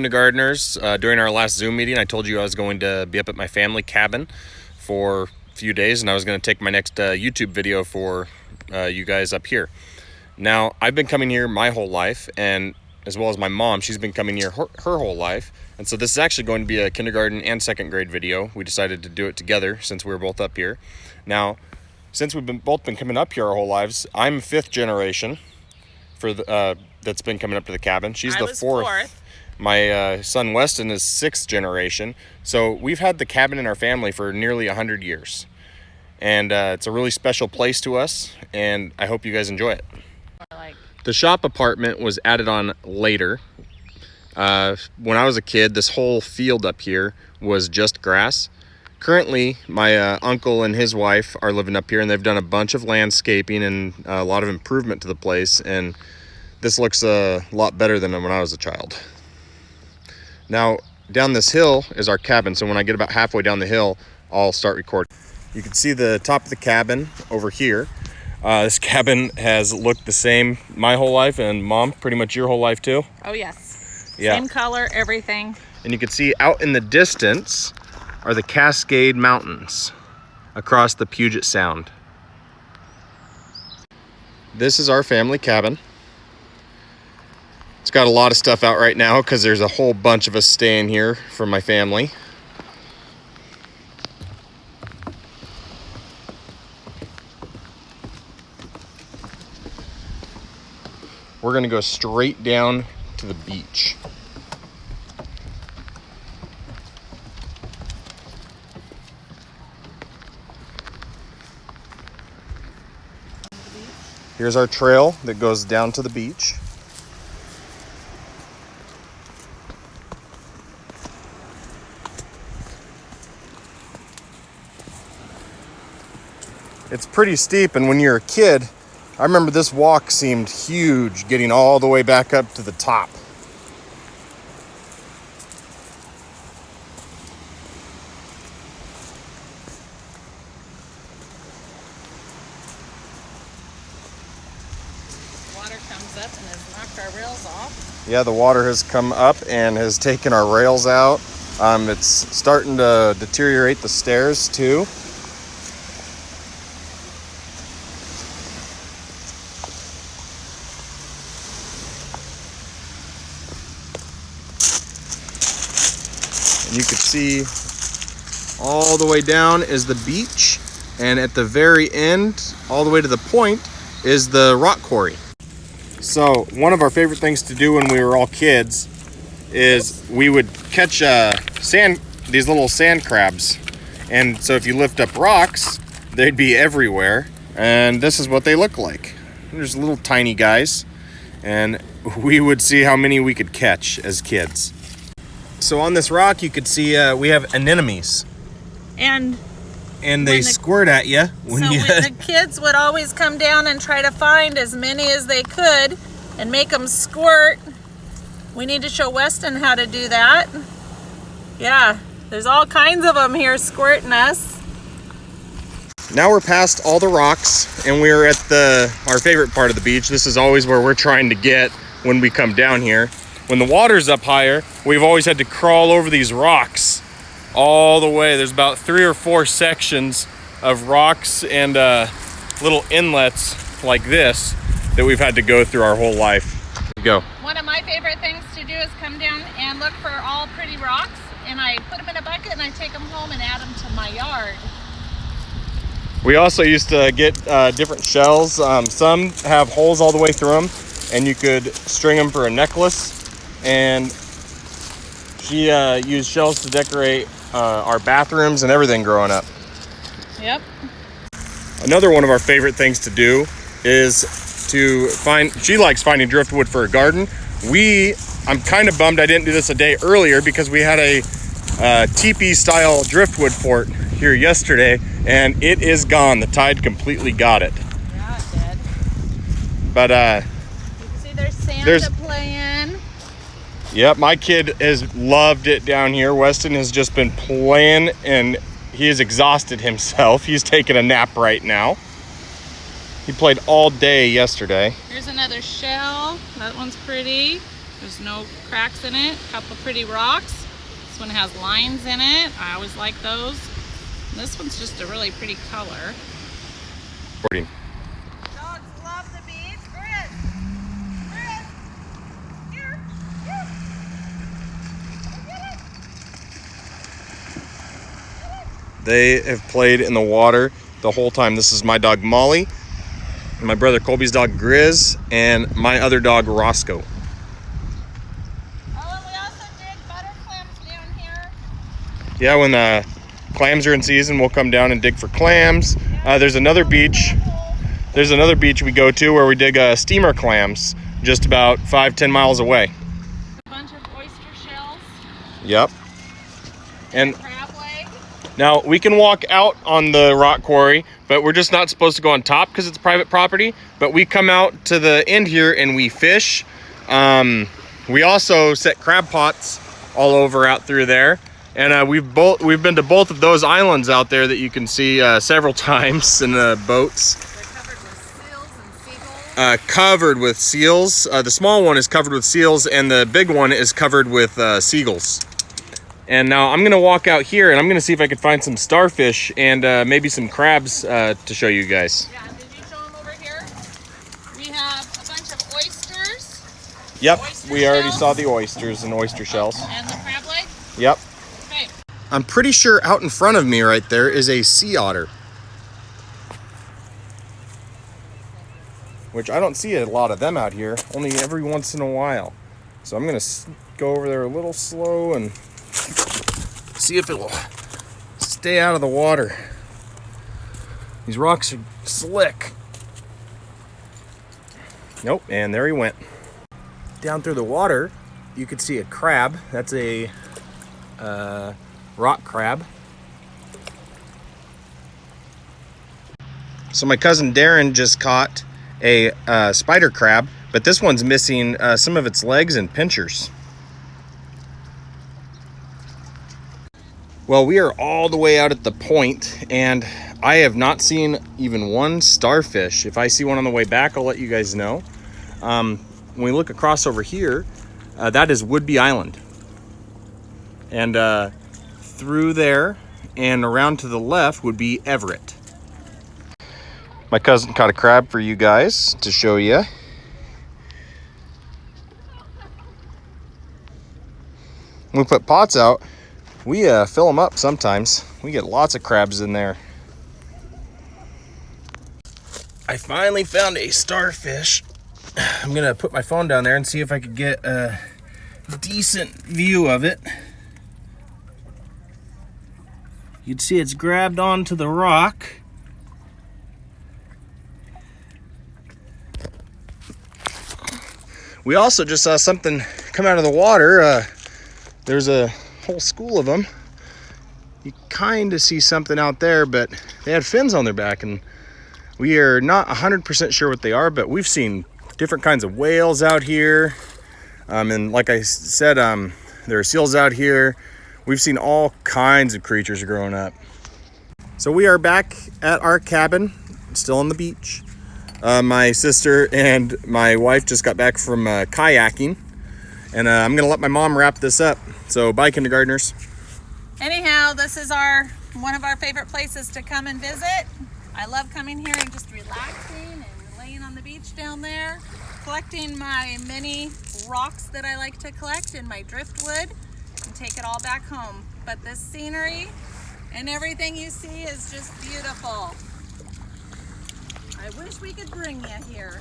Kindergartners, during our last Zoom meeting, I told you I was going to be up at my family cabin for a few days, and I was going to take my next YouTube video for you guys up here. Now, I've been coming here my whole life, and as well as my mom, she's been coming here her whole life. And so this is actually going to be a kindergarten and second grade video. We decided to do it together since we were both up here. Now, since we've both been coming up here our whole lives, I'm fifth generation for the, that's been coming up to the cabin. She's the fourth. My son Weston is sixth generation. So we've had the cabin in our family for nearly 100 years. And it's a really special place to us, and I hope you guys enjoy it. The shop apartment was added on later. When I was a kid, this whole field up here was just grass. Currently, my uncle and his wife are living up here, and they've done a bunch of landscaping and a lot of improvement to the place, and this looks a lot better than when I was a child. Now, down this hill is our cabin, so when I get about halfway down the hill, I'll start recording. You can see the top of the cabin over here. This cabin has looked the same my whole life, and Mom, pretty much your whole life too? Oh, yes. Yeah. Same color, everything. And you can see out in the distance are the Cascade Mountains across the Puget Sound. This is our family cabin. It's got a lot of stuff out right now because there's a whole bunch of us staying here from my family. We're gonna go straight down to the beach. Here's our trail that goes down to the beach. It's pretty steep, and when you're a kid, I remember this walk seemed huge, getting all the way back up to the top. Water comes up and has knocked our rails off. Yeah, the water has come up and has taken our rails out. It's starting to deteriorate the stairs too. You can see all the way down is the beach, and at the very end, all the way to the point, is the Rock Quarry. So one of our favorite things to do when we were all kids is we would catch these little sand crabs. And so if you lift up rocks, they'd be everywhere. And this is what they look like. There's little tiny guys, and we would see how many we could catch as kids. So on this rock, you could see we have anemones. And they squirt at you. When the kids would always come down and try to find as many as they could and make them squirt. We need to show Weston how to do that. Yeah, there's all kinds of them here squirting us. Now we're past all the rocks, and we're at our favorite part of the beach. This is always where we're trying to get when we come down here. When the water's up higher, we've always had to crawl over these rocks all the way. There's about 3 or 4 sections of rocks and little inlets like this that we've had to go through our whole life. Go. One of my favorite things to do is come down and look for all pretty rocks, and I put them in a bucket and I take them home and add them to my yard. We also used to get different shells. Some have holes all the way through them, and you could string them for a necklace. And she used shells to decorate our bathrooms and everything growing up. Yep. Another one of our favorite things to do is she likes finding driftwood for her garden. I'm kind of bummed I didn't do this a day earlier because we had a teepee style driftwood fort here yesterday, and it is gone. The tide completely got it. Yeah, it did. But you can see there's Santa playing. Yep, my kid has loved it down here. Weston has just been playing, and he has exhausted himself. He's taking a nap right now. He played all day yesterday. Here's another shell. That one's pretty. There's no cracks in it. A couple pretty rocks. This one has lines in it. I always like those. This one's just a really pretty color. Dogs love the beach. Grizz! Grizz! Here! Here! Get it! They have played in the water the whole time. This is my dog Molly, my brother Colby's dog Grizz, and my other dog Roscoe. Oh, and we also did butter clams down here. Yeah, when clams are in season, we'll come down and dig for clams. There's another beach. There's another beach we go to where we dig steamer clams, just about 5-10 miles away. A bunch of oyster shells. Yep. And Crab leg. now we can walk out on the rock quarry, but we're just not supposed to go on top because it's private property. But we come out to the end here and we fish. We also set crab pots all over out through there. And we've been to both of those islands out there that you can see several times in the boats. They're covered with seals and seagulls. Covered with seals. The small one is covered with seals, and the big one is covered with seagulls. And now I'm gonna walk out here, and I'm gonna see if I can find some starfish and maybe some crabs to show you guys. Yeah, did you show them over here? We have a bunch of oysters. Yep, Oyster we already shells. saw the oysters and oyster shells. And the crab leg. Yep. Okay. I'm pretty sure out in front of me right there is a sea otter. Which I don't see a lot of them out here, only every once in a while. So I'm gonna go over there a little slow and see if it will stay out of the water. These rocks are slick. Nope, and there he went. Down through the water, you could see a crab. That's a rock crab. So my cousin Darren just caught a spider crab, but this one's missing some of its legs and pinchers. Well, we are all the way out at the point, and I have not seen even one starfish. If I see one on the way back, I'll let you guys know. When we look across over here, that is Woodby Island. And through there and around to the left would be Everett. My cousin caught a crab for you guys to show you. When we put pots out, we fill them up sometimes. We get lots of crabs in there. I finally found a starfish. I'm gonna put my phone down there and see if I could get a decent view of it. You'd see it's grabbed onto the rock. We also just saw something come out of the water. There's a whole school of them. You kind of see something out there, but they had fins on their back, and we are not 100% sure what they are, but we've seen different kinds of whales out here. And like I said, there are seals out here. We've seen all kinds of creatures growing up. So we are back at our cabin, still on the beach. My sister and my wife just got back from kayaking, and I'm gonna let my mom wrap this up. So bye, kindergartners. Anyhow, this is one of our favorite places to come and visit. I love coming here and just relaxing and laying on the beach down there, collecting my many rocks that I like to collect in my driftwood and take it all back home. But this scenery and everything you see is just beautiful. I wish we could bring you here.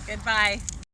Goodbye.